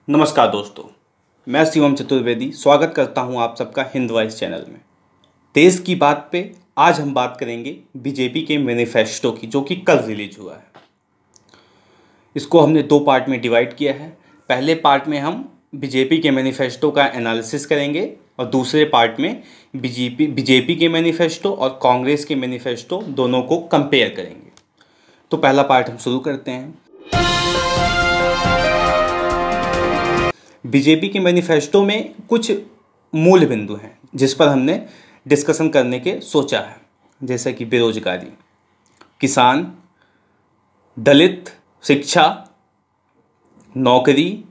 नमस्कार दोस्तों, मैं शिवम चतुर्वेदी स्वागत करता हूं आप सबका हिंद वॉइस चैनल में। देश की बात पे आज हम बात करेंगे बीजेपी के मैनिफेस्टो की, जो कि कल रिलीज हुआ है। इसको हमने दो पार्ट में डिवाइड किया है। पहले पार्ट में हम बीजेपी के मैनिफेस्टो का एनालिसिस करेंगे और दूसरे पार्ट में बीजेपी के मैनिफेस्टो और कांग्रेस के मैनिफेस्टो दोनों को कंपेयर करेंगे। तो पहला पार्ट हम शुरू करते हैं। बीजेपी के मैनिफेस्टो में कुछ मूल बिंदु हैं जिस पर हमने डिस्कशन करने के सोचा है, जैसे कि बेरोजगारी, किसान, दलित, शिक्षा, नौकरी,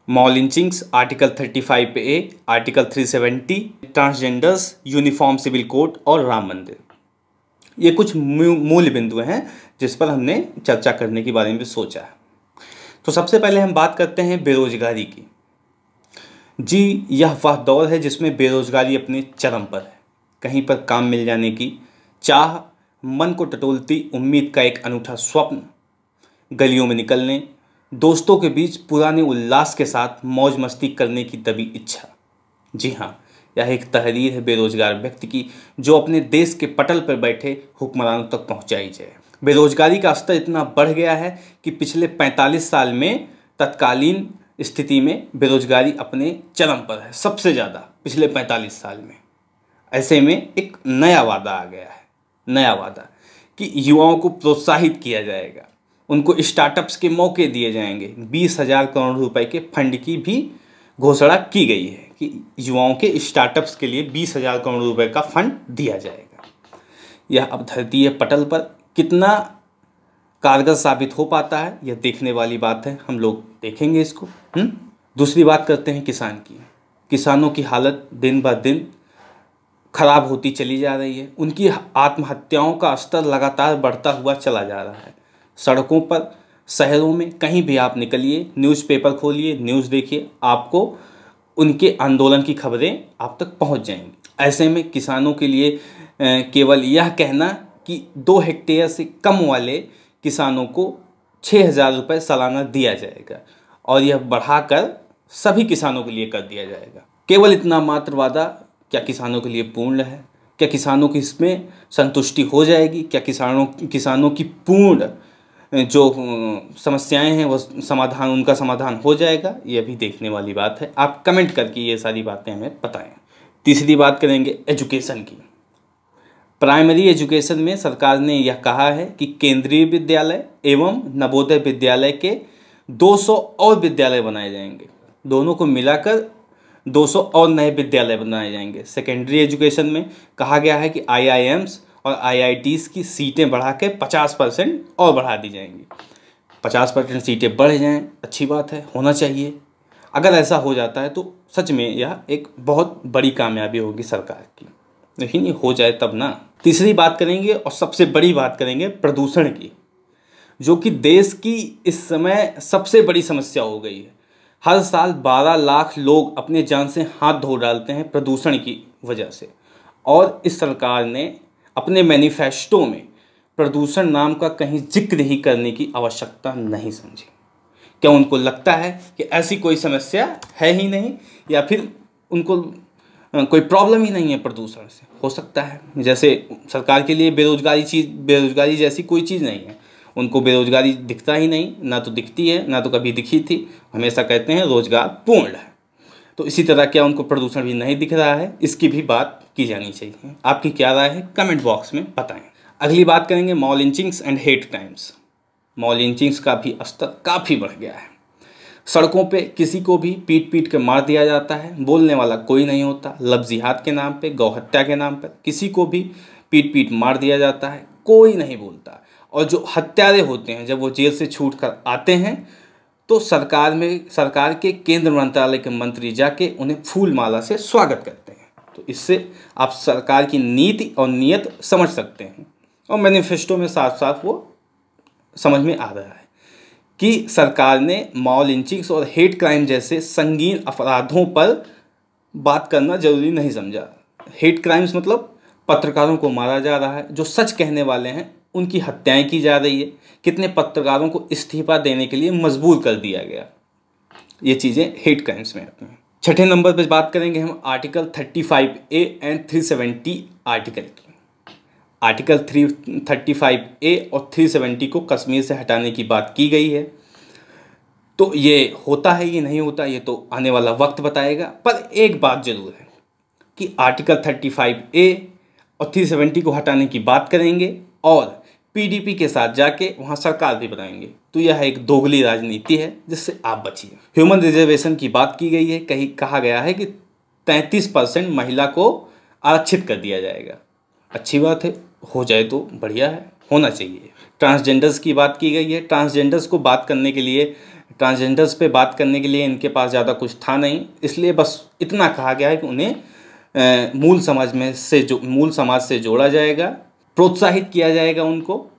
mob lynchings, article 35A, article 370, transgenders, uniform civil code और राम मंदिर। ये कुछ मूल बिंदु हैं जिस पर हमने चर्चा करने के बारे में सोचा है। तो सबसे पहले हम बात करते हैं बेरोजगारी की। जी, यह वह दौर है जिसमें बेरोजगारी अपने चरम पर है। कहीं पर काम मिल जाने की चाह, मन को टटोलती उम्मीद का एक अनूठा स्वप्न, गलियों में निकलने, दोस्तों के बीच पुराने उल्लास के साथ मौज मस्ती करने की दबी इच्छा। जी हाँ, यह एक तहरीर है बेरोजगार व्यक्ति की, जो अपने देश के पटल पर बैठे हुक्मरानों तक पहुंचाई जाए। बेरोजगारी का स्तर इतना बढ़ गया है कि पिछले 45 साल में तत्कालीन स्थिति में बेरोजगारी अपने चरम पर है, सबसे ज़्यादा पिछले 45 साल में। ऐसे में एक नया वादा आ गया है, नया वादा कि युवाओं को प्रोत्साहित किया जाएगा, उनको स्टार्टअप्स के मौके दिए जाएंगे। 20,000 करोड़ रुपए के फंड की भी घोषणा की गई है कि युवाओं के स्टार्टअप्स के लिए 20,000 करोड़ रुपए का फंड दिया जाएगा। यह अब धरती पटल पर कितना कारगर साबित हो पाता है, यह देखने वाली बात है। हम लोग देखेंगे इसको। दूसरी बात करते हैं किसान की। किसानों की हालत दिन ब दिन खराब होती चली जा रही है। उनकी आत्महत्याओं का स्तर लगातार बढ़ता हुआ चला जा रहा है। सड़कों पर, शहरों में, कहीं भी आप निकलिए, न्यूज़पेपर खोलिए, न्यूज़ देखिए, आपको उनके आंदोलन की खबरें आप तक पहुंच जाएंगी। ऐसे में किसानों के लिए केवल यह कहना कि 2 हेक्टेयर से कम वाले किसानों को 6,000 रुपये सालाना दिया जाएगा और यह बढ़ाकर सभी किसानों के लिए कर दिया जाएगा, केवल इतना मात्र वादा क्या किसानों के लिए पूर्ण है? क्या किसानों की इसमें संतुष्टि हो जाएगी? क्या किसानों की पूर्ण जो समस्याएं हैं वो उनका समाधान हो जाएगा? ये भी देखने वाली बात है। आप कमेंट करके ये सारी बातें हमें बताएं। तीसरी बात करेंगे एजुकेशन की। प्राइमरी एजुकेशन में सरकार ने यह कहा है कि केंद्रीय विद्यालय एवं नवोदय विद्यालय के 200 और विद्यालय बनाए जाएंगे। दोनों को मिलाकर 200 और नए विद्यालय बनाए जाएंगे। सेकेंडरी एजुकेशन में कहा गया है कि IIMs और IITs की सीटें बढ़ा के 50% और बढ़ा दी जाएंगी। 50% सीटें बढ़ जाएं, अच्छी बात है, होना चाहिए। अगर ऐसा हो जाता है तो सच में यह एक बहुत बड़ी कामयाबी होगी सरकार की, लेकिन ये हो जाए तब ना। तीसरी बात करेंगे और सबसे बड़ी बात करेंगे प्रदूषण की, जो कि देश की इस समय सबसे बड़ी समस्या हो गई है। हर साल 12 लाख लोग अपने जान से हाथ धो डालते हैं प्रदूषण की वजह से, और इस सरकार ने अपने मैनिफेस्टो में प्रदूषण नाम का कहीं जिक्र ही करने की आवश्यकता नहीं समझी। क्या उनको लगता है कि ऐसी कोई समस्या है ही नहीं, या फिर उनको कोई प्रॉब्लम ही नहीं है प्रदूषण से? हो सकता है, जैसे सरकार के लिए बेरोजगारी जैसी कोई चीज़ नहीं है। उनको बेरोजगारी दिखता ही नहीं, ना तो दिखती है ना तो कभी दिखी थी। हमेशा कहते हैं रोजगार पूर्ण है। तो इसी तरह क्या उनको प्रदूषण भी नहीं दिख रहा है? इसकी भी बात की जानी चाहिए। आपकी क्या राय है कमेंट बॉक्स में बताएं। अगली बात करेंगे mob lynchings and hate crimes. Mob lynchings का भी स्तर काफ़ी बढ़ गया है। सड़कों पे किसी को भी पीट पीट के मार दिया जाता है, बोलने वाला कोई नहीं होता। लव जिहाद के नाम पे, गौहत्या के नाम पर किसी को भी पीट पीट मार दिया जाता है, कोई नहीं बोलता। और जो हत्यारे होते हैं, जब वो जेल से छूट कर आते हैं तो सरकार के केंद्र मंत्रालय के मंत्री जाके उन्हें फूल माला से स्वागत करते हैं। तो इससे आप सरकार की नीति और नीयत समझ सकते हैं, और मैनिफेस्टो में साफ साफ वो समझ में आ रहा है कि सरकार ने मॉब लिंचिंग्स और हेट क्राइम जैसे संगीन अपराधों पर बात करना जरूरी नहीं समझा। हेट क्राइम्स मतलब पत्रकारों को मारा जा रहा है, जो सच कहने वाले हैं उनकी हत्याएं की जा रही है। कितने पत्रकारों को इस्तीफा देने के लिए मजबूर कर दिया गया। ये चीज़ें हेट क्राइम्स में आती हैं। छठे नंबर पर बात करेंगे हम आर्टिकल 35A एंड 370 आर्टिकल की। आर्टिकल 335A और 370 को कश्मीर से हटाने की बात की गई है। तो ये होता है ये नहीं होता ये तो आने वाला वक्त बताएगा। पर एक बात जरूर है कि आर्टिकल 35A और 370 को हटाने की बात करेंगे और PDP के साथ जाके वहाँ सरकार भी बनाएंगे। तो यह एक दोगली राजनीति है जिससे आप बचिए। ह्यूमन रिजर्वेशन की बात की गई है, कहीं कहा गया है कि 33% महिला को आरक्षित कर दिया जाएगा। अच्छी बात है, हो जाए तो बढ़िया है, होना चाहिए। ट्रांसजेंडर्स की बात की गई है। ट्रांसजेंडर्स पे बात करने के लिए इनके पास ज़्यादा कुछ था नहीं, इसलिए बस इतना कहा गया है कि उन्हें मूल समाज से जोड़ा जाएगा, प्रोत्साहित किया जाएगा उनको।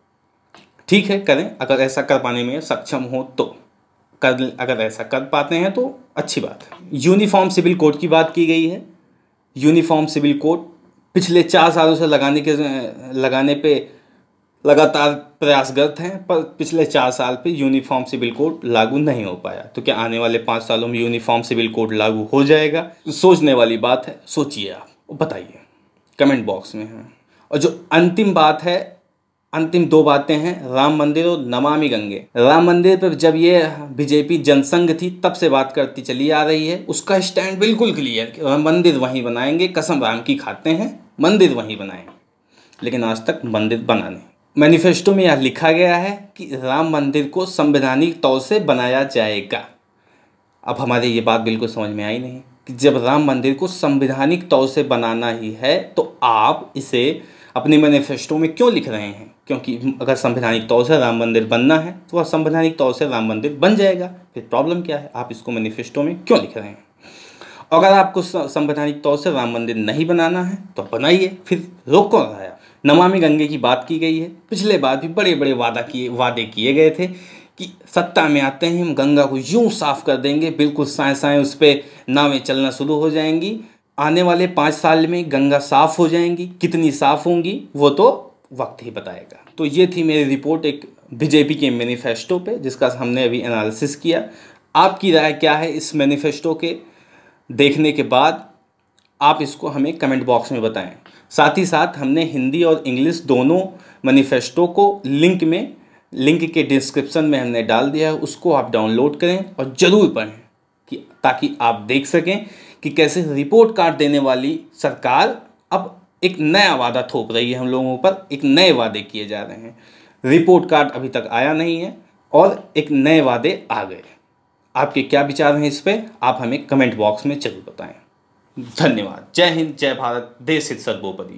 ठीक है, करें, अगर ऐसा कर पाने में सक्षम हो तो अगर ऐसा कर पाते हैं तो अच्छी बात है। यूनिफॉर्म सिविल कोड की बात की गई है। यूनिफॉर्म सिविल कोड पिछले 4 सालों से लगाने पे लगातार प्रयासरत हैं, पर पिछले 4 साल पे यूनिफॉर्म सिविल कोड लागू नहीं हो पाया। तो क्या आने वाले 5 सालों में यूनिफॉर्म सिविल कोड लागू हो जाएगा? सोचने वाली बात है, सोचिए आप, बताइए कमेंट बॉक्स में है। और जो अंतिम बात है, अंतिम 2 बातें हैं, राम मंदिर और नमामि गंगे। राम मंदिर पर जब ये बीजेपी जनसंघ थी तब से बात करती चली आ रही है। उसका स्टैंड बिल्कुल क्लियर कि मंदिर वहीं बनाएंगे, कसम राम की खाते हैं, मंदिर वहीं बनाएंगे। लेकिन आज तक मंदिर बना नहीं। मैनिफेस्टो में यह लिखा गया है कि राम मंदिर को संवैधानिक तौर से बनाया जाएगा। अब हमारे ये बात बिल्कुल समझ में आई नहीं कि जब राम मंदिर को संवैधानिक तौर से बनाना ही है तो आप इसे अपने मैनिफेस्टो में क्यों लिख रहे हैं? क्योंकि अगर संवैधानिक तौर से राम मंदिर बनना है तो वह संवैधानिक तौर से राम मंदिर बन जाएगा। फिर प्रॉब्लम क्या है? आप इसको मैनिफेस्टो में क्यों लिख रहे हैं? अगर आपको संवैधानिक तौर से राम मंदिर नहीं बनाना है तो बनाइए, फिर रोक कौन रहा है? नमामि गंगे की बात की गई है। पिछले बार भी बड़े बड़े वादे किए गए थे कि सत्ता में आते हैं हम गंगा को यूं साफ कर देंगे, बिल्कुल साएं उस पर नावें चलना शुरू हो जाएंगी। आने वाले 5 साल में गंगा साफ हो जाएंगी, कितनी साफ होंगी वो तो वक्त ही बताएगा। तो ये थी मेरी रिपोर्ट एक बीजेपी के मैनिफेस्टो पे, जिसका हमने अभी एनालिसिस किया। आपकी राय क्या है इस मैनिफेस्टो के देखने के बाद? आप इसको हमें कमेंट बॉक्स में बताएं। साथ ही साथ हमने हिंदी और इंग्लिश दोनों मैनिफेस्टो को लिंक के डिस्क्रिप्शन में हमने डाल दिया है, उसको आप डाउनलोड करें और ज़रूर पढ़ें ताकि आप देख सकें कि कैसे रिपोर्ट कार्ड देने वाली सरकार अब एक नया वादा थोप रही है हम लोगों पर। एक नए वादे किए जा रहे हैं। रिपोर्ट कार्ड अभी तक आया नहीं है और एक नए वादे आ गए। आपके क्या विचार हैं इस पर? आप हमें कमेंट बॉक्स में जरूर बताएं। धन्यवाद। जय हिंद, जय भारत, देश हित सर्वोपरि।